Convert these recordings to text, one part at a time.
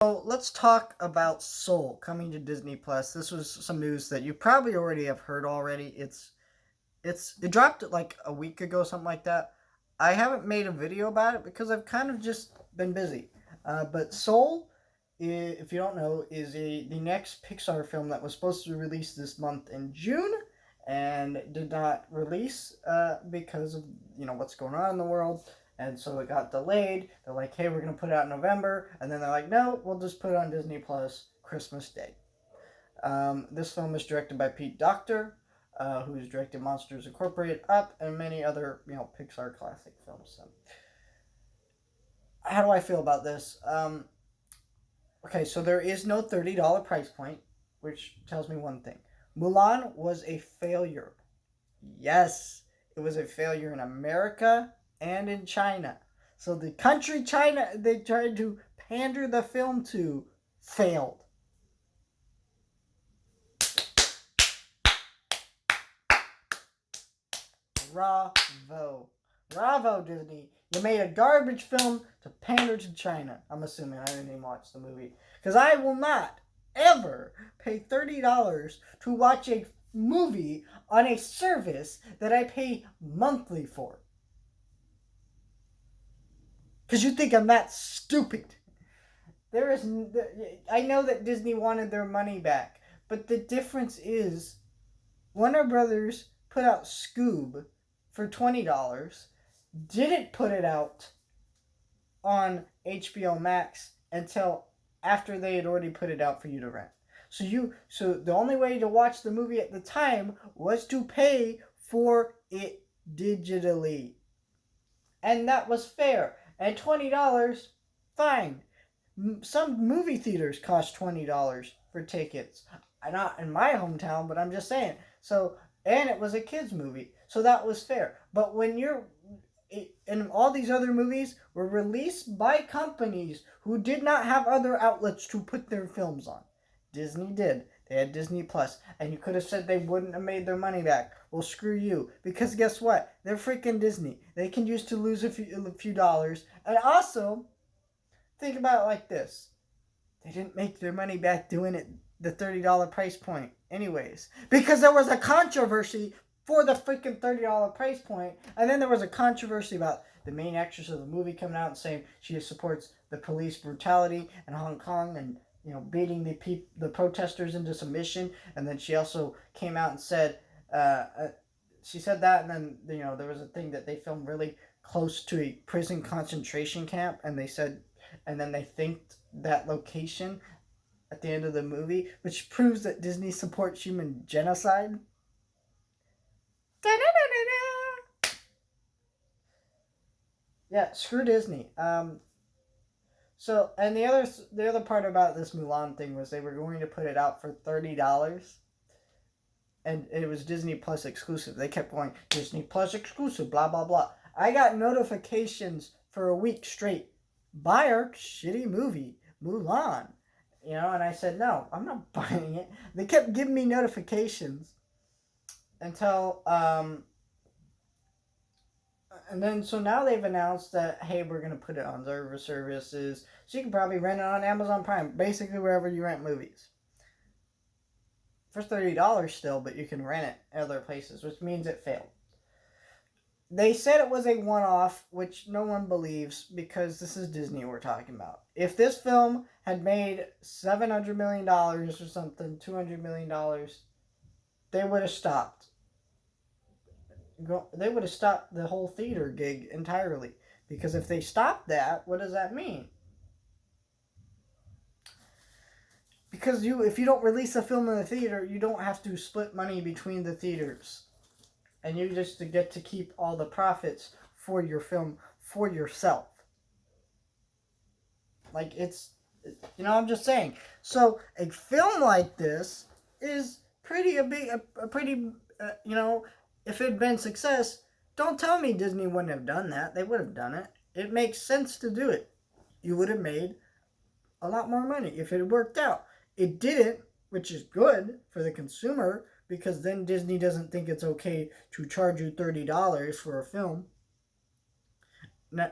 So let's talk about Soul coming to Disney Plus. This was some news that you probably already have heard already. It dropped like a week ago, something like that. I haven't made a video about it because I've kind of just been busy. But Soul, if you don't know, is the next Pixar film that was supposed to release this month in June and did not release because of what's going on in the world. And so it got delayed. They're like, hey, we're going to put it out in November. And then they're like, no, we'll just put it on Disney Plus Christmas Day. This film is directed by Pete Docter, who's directed Monsters Incorporated, Up, and many other, Pixar classic films. So, how do I feel about this? Okay, so there is no $30 price point, which tells me one thing. Mulan was a failure. Yes, it was a failure in America and in China. So the country China they tried to pander the film to failed. Bravo. Bravo, Disney. You made a garbage film to pander to China. I'm assuming I didn't even watch the movie. Because I will not ever pay $30 to watch a movie on a service that I pay monthly for. Because you think I'm that stupid. I know that Disney wanted their money back, but the difference is Warner Brothers put out Scoob for $20, didn't put it out on HBO Max until after they had already put it out for you to rent. So the only way to watch the movie at the time was to pay for it digitally. And that was fair. And $20, fine. Some movie theaters cost $20 for tickets. Not in my hometown, but I'm just saying. So, and it was a kids movie, so that was fair. But when and all these other movies were released by companies who did not have other outlets to put their films on. Disney did. They had Disney Plus, and you could have said they wouldn't have made their money back. Well, screw you, because guess what? They're freaking Disney. They can use to lose a few dollars, and also think about it like this: they didn't make their money back doing it the $30 price point, anyways, because there was a controversy for the freaking $30 price point, and then there was a controversy about the main actress of the movie coming out and saying she supports the police brutality in Hong Kong and beating the protesters into submission. And then she also came out and said she said that, and then there was a thing that they filmed really close to a prison concentration camp, and they said, and then they thanked that location at the end of the movie, which proves that Disney supports human genocide. Da-da-da-da-da. Yeah, screw Disney. So, and the other part about this Mulan thing was they were going to put it out for $30, and it was Disney Plus exclusive. They kept going, Disney Plus exclusive, blah blah blah. I got notifications for a week straight. Buy our shitty movie, Mulan. And I said, no, I'm not buying it. They kept giving me notifications until, and then, so now they've announced that, hey, we're going to put it on their services. So you can probably rent it on Amazon Prime, basically wherever you rent movies. For $30 still, but you can rent it at other places, which means it failed. They said it was a one-off, which no one believes, because this is Disney we're talking about. If this film had made $700 million or something, $200 million, they would have stopped. They would have stopped the whole theater gig entirely. Because if they stop that, what does that mean? Because if you don't release a film in the theater, you don't have to split money between the theaters. And you just get to keep all the profits for your film for yourself. Like, I'm just saying. So a film like this is pretty, if it had been success, don't tell me Disney wouldn't have done that. They would have done it. It makes sense to do it. You would have made a lot more money if it had worked out. It didn't, which is good for the consumer, because then Disney doesn't think it's okay to charge you $30 for a film.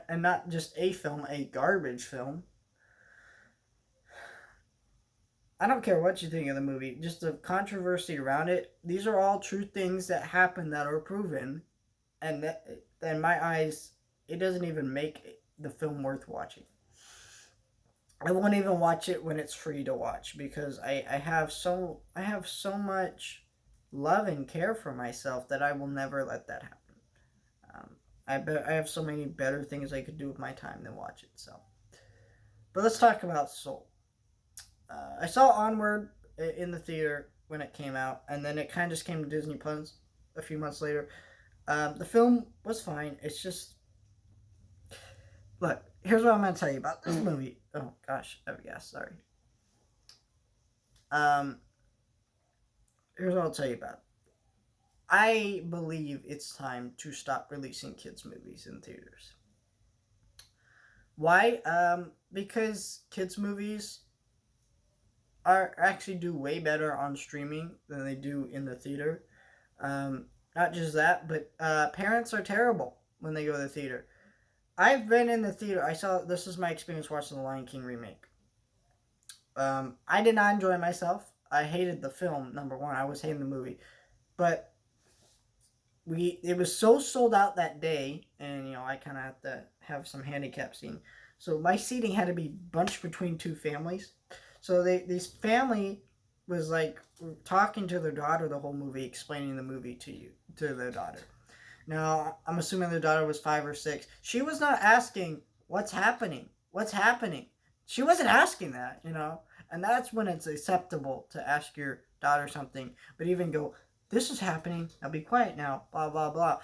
And not just a film, a garbage film. I don't care what you think of the movie, just the controversy around it. These are all true things that happen that are proven, and that, in my eyes, it doesn't even make the film worth watching. I won't even watch it when it's free to watch because I have so much love and care for myself that I will never let that happen. Um, I have so many better things I could do with my time than watch it. So, but let's talk about Soul. I saw Onward in the theater when it came out, and then it kind of just came to Disney Plus a few months later. The film was fine. It's just, look. Here's what I'm gonna tell you about this movie. Oh gosh, yeah, sorry. Um, Here's what I'll tell you about. I believe it's time to stop releasing kids' movies in theaters. Why? Because kids' movies are actually do way better on streaming than they do in the theater. Not just that, but parents are terrible when they go to the theater. I've been in the theater. I saw this is my experience watching the Lion King remake. I did not enjoy myself. I hated the film. Number one, I was hating the movie, but it was so sold out that day, and I kind of had to have some handicap seating. So my seating had to be bunched between two families. So this family was like talking to their daughter the whole movie, explaining the movie to their daughter. Now I'm assuming their daughter was 5 or 6. She was not asking what's happening. What's happening? She wasn't asking that, and that's when it's acceptable to ask your daughter something, but even go, this is happening, now be quiet now, blah, blah, blah.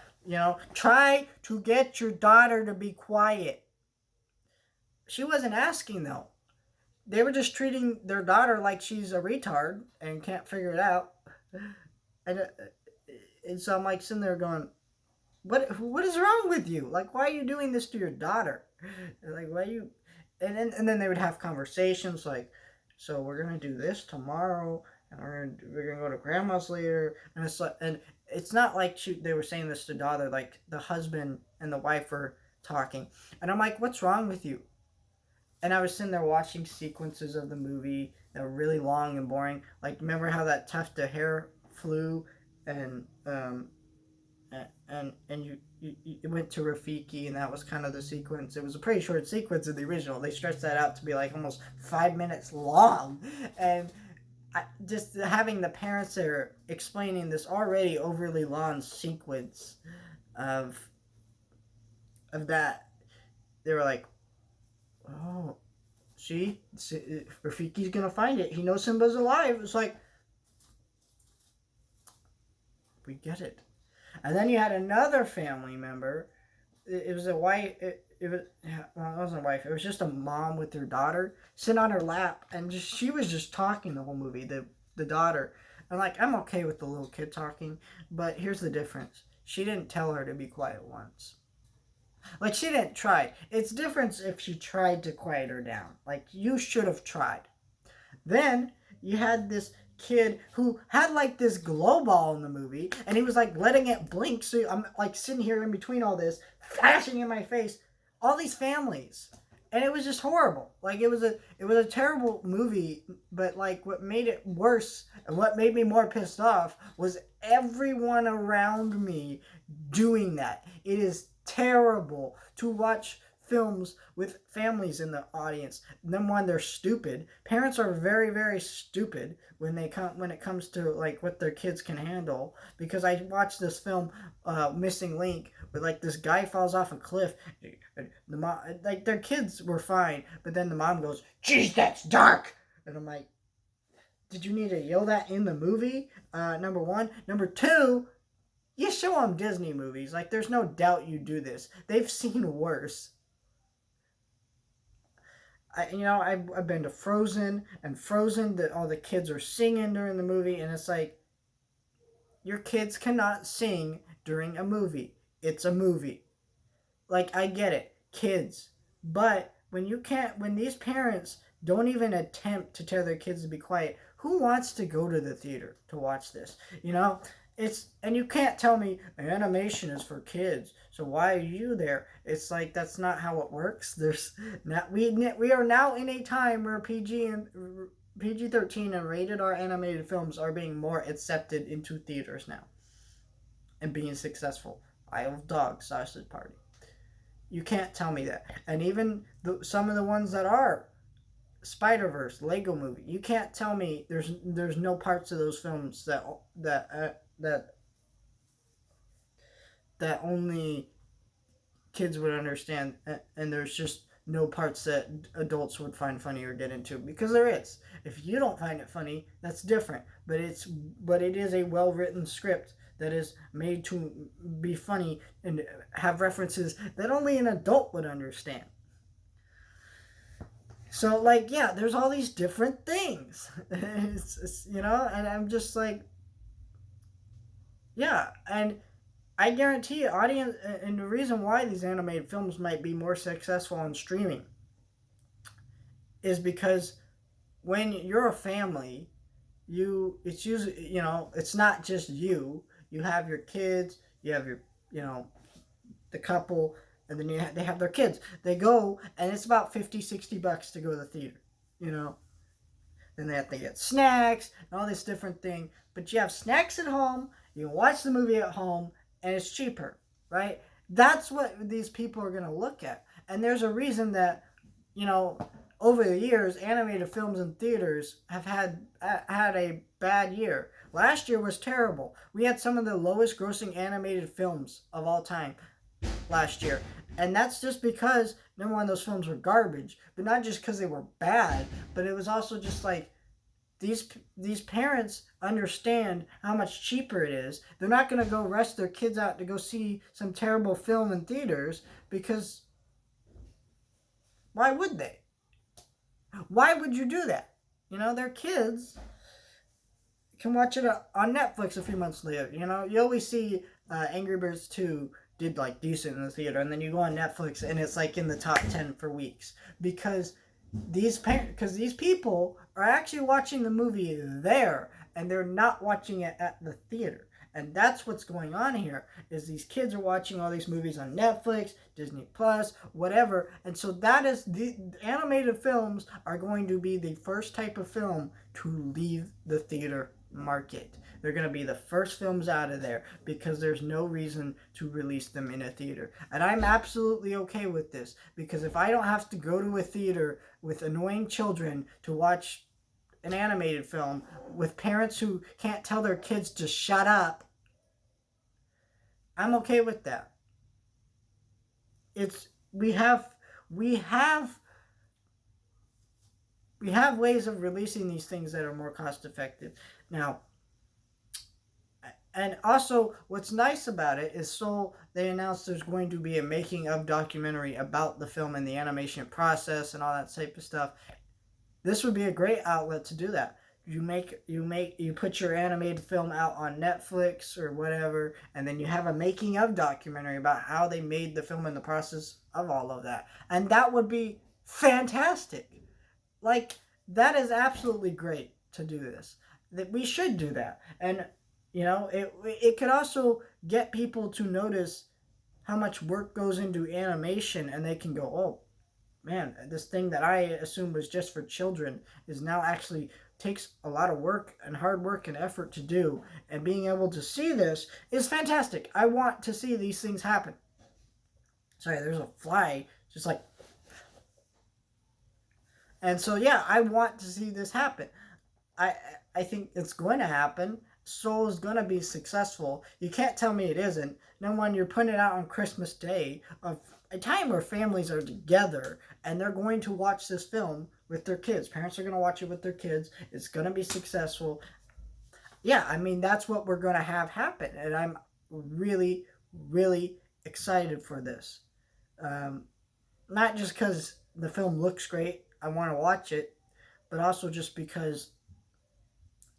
Try to get your daughter to be quiet. She wasn't asking, though. They were just treating their daughter like she's a retard and can't figure it out. And so I'm like sitting there going, what is wrong with you? Like, why are you doing this to your daughter? Like, why you... And then they would have conversations like, so we're going to do this tomorrow, and we're gonna go to grandma's later, and it's not like they were saying this to daughter, like the husband and the wife were talking, and I'm like, what's wrong with you? And I was sitting there watching sequences of the movie that were really long and boring. Like, remember how that tuft of hair flew, and you went to Rafiki, and that was kind of the sequence. It was a pretty short sequence in the original. They stretched that out to be like almost 5 minutes long, and just having the parents there explaining this already overly long sequence of that, they were like, oh, see, Rafiki's gonna find it. He knows Simba's alive. It's like, we get it. And then you had another family member. It was a wife. It wasn't a wife. It was just a mom with her daughter sitting on her lap, and she was just talking the whole movie. The daughter, and like, I'm okay with the little kid talking, but here's the difference. She didn't tell her to be quiet once. Like, she didn't try. It's different if she tried to quiet her down. Like, you should have tried. Then you had this kid who had like this glow ball in the movie, and he was like letting it blink. So I'm like sitting here in between all this, flashing in my face, all these families, and it was just horrible. Like, it was a terrible movie. But like, what made it worse and what made me more pissed off was everyone around me doing that. It is terrible to watch films with families in the audience. Number one, they're stupid. Parents are very, very stupid when it comes to like what their kids can handle. Because I watched this film, Missing Link, where like this guy falls off a cliff. The mom, like, their kids were fine, but then the mom goes, "Geez, that's dark," and I'm like, did you need to yell that in the movie? Number one. Number two, you show them Disney movies. Like, there's no doubt you do this. They've seen worse. I've been to Frozen, and Frozen, that all the kids are singing during the movie, and it's like, your kids cannot sing during a movie. It's a movie. Like, I get it, kids, but when these parents don't even attempt to tell their kids to be quiet, who wants to go to the theater to watch this? And you can't tell me animation is for kids, so why are you there? It's like, that's not how it works. We are now in a time where PG-13 and rated R animated films are being more accepted into theaters now and being successful. Isle of Dogs, Sausage Party. You can't tell me that. And even some of the ones that are Spider-Verse, Lego Movie, you can't tell me there's no parts of those films that only kids would understand, and there's just no parts that adults would find funny or get into, because there is. If you don't find it funny, that's different, but it is a well-written script that is made to be funny and have references that only an adult would understand. So, like, yeah, there's all these different things. And I'm just like, yeah, and I guarantee you, audience, and the reason why these animated films might be more successful on streaming is because when you're a family, it's usually, it's not just you. You have your kids, you have your, the couple, and then they have their kids. They go, and it's about $50-$60 to go to the theater, you know. Then they have to get snacks and all this different thing. But you have snacks at home, you can watch the movie at home, and it's cheaper, right? That's what these people are going to look at. And there's a reason that, over the years, animated films in theaters have had a bad year. Last year was terrible. We had some of the lowest grossing animated films of all time last year. And that's just because, number one, those films were garbage. But not just because they were bad, but it was also just like, these parents understand how much cheaper it is. They're not going to go rush their kids out to go see some terrible film in theaters, because why would they? Why would you do that? Their kids can watch it on Netflix a few months later. You always see Angry Birds 2 did like decent in the theater, and then you go on Netflix and it's like in the top 10 for weeks, because these people are actually watching the movie there, and they're not watching it at the theater. And that's what's going on here, is these kids are watching all these movies on Netflix, Disney Plus, whatever. And so that is, the animated films are going to be the first type of film to leave the theater market. They're going to be the first films out of there, because there's no reason to release them in a theater. And I'm absolutely okay with this, because if I don't have to go to a theater with annoying children to watch an animated film with parents who can't tell their kids to shut up, I'm okay with that. We have ways of releasing these things that are more cost effective. Now, and also, what's nice about it is, they announced there's going to be a making of documentary about the film and the animation process and all that type of stuff. This would be a great outlet to do that. You put your animated film out on Netflix or whatever, and then you have a making of documentary about how they made the film and the process of all of that. And that would be fantastic. Like, that is absolutely great to do this. That we should do that. And it could also get people to notice how much work goes into animation, and they can go, oh man, this thing that I assumed was just for children is now actually takes a lot of work and hard work and effort to do. And being able to see this is fantastic. I want to see these things happen. Sorry, there's a fly just like. And so, yeah, I want to see this happen. I think it's going to happen. Soul is going to be successful. You can't tell me it isn't. No, when you're putting it out on Christmas Day, of a time where families are together and they're going to watch this film with their kids. Parents are going to watch it with their kids. It's going to be successful. Yeah, I mean, that's what we're going to have happen. And I'm really, really excited for this. Not just because the film looks great, I want to watch it, but also just because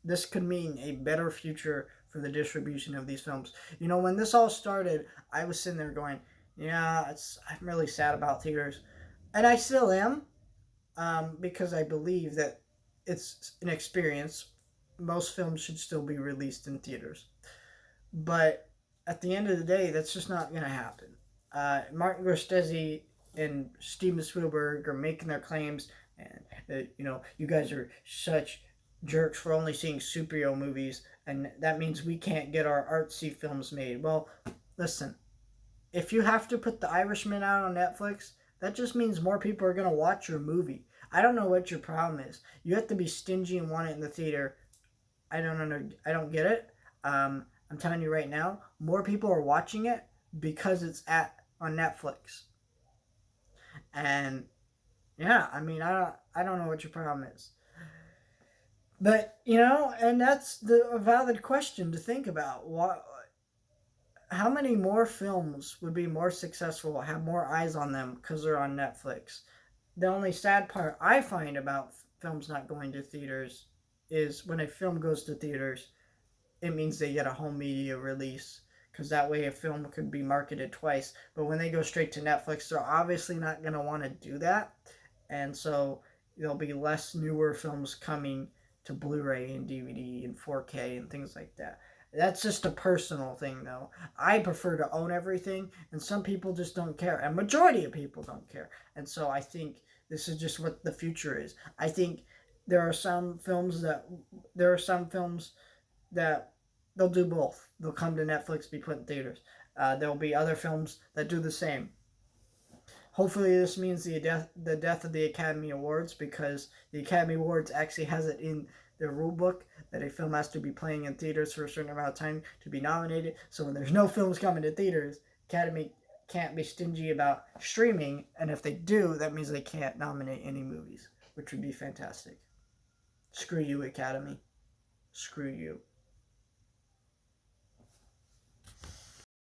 this could mean a better future for the distribution of these films. When this all started, I was sitting there going, yeah, I'm really sad about theaters. And I still am, because I believe that it's an experience. Most films should still be released in theaters. But at the end of the day, that's just not going to happen. Martin Scorsese and Steven Spielberg are making their claims And you guys are such jerks for only seeing superhero movies, and that means we can't get our artsy films made. Well, listen, if you have to put The Irishman out on Netflix, that just means more people are going to watch your movie. I don't know what your problem is. You have to be stingy and want it in the theater. I don't know. I don't get it. I'm telling you right now, more people are watching it because it's on Netflix. And yeah, I mean, I don't know what your problem is. But, and that's a valid question to think about. How many more films would be more successful, have more eyes on them because they're on Netflix? The only sad part I find about films not going to theaters is when a film goes to theaters, it means they get a home media release, because that way a film could be marketed twice. But when they go straight to Netflix, they're obviously not going to want to do that. And so there'll be less newer films coming to Blu-ray and DVD and 4K and things like that. That's just a personal thing, though. I prefer to own everything, and some people just don't care. And majority of people don't care. And so I think this is just what the future is. I think there are some films that they'll do both. They'll come to Netflix, be put in theaters. There'll be other films that do the same. Hopefully, this means the death of the Academy Awards, because the Academy Awards actually has it in their rule book that a film has to be playing in theaters for a certain amount of time to be nominated. So when there's no films coming to theaters, Academy can't be stingy about streaming, and if they do, that means they can't nominate any movies, which would be fantastic. Screw you, Academy. Screw you.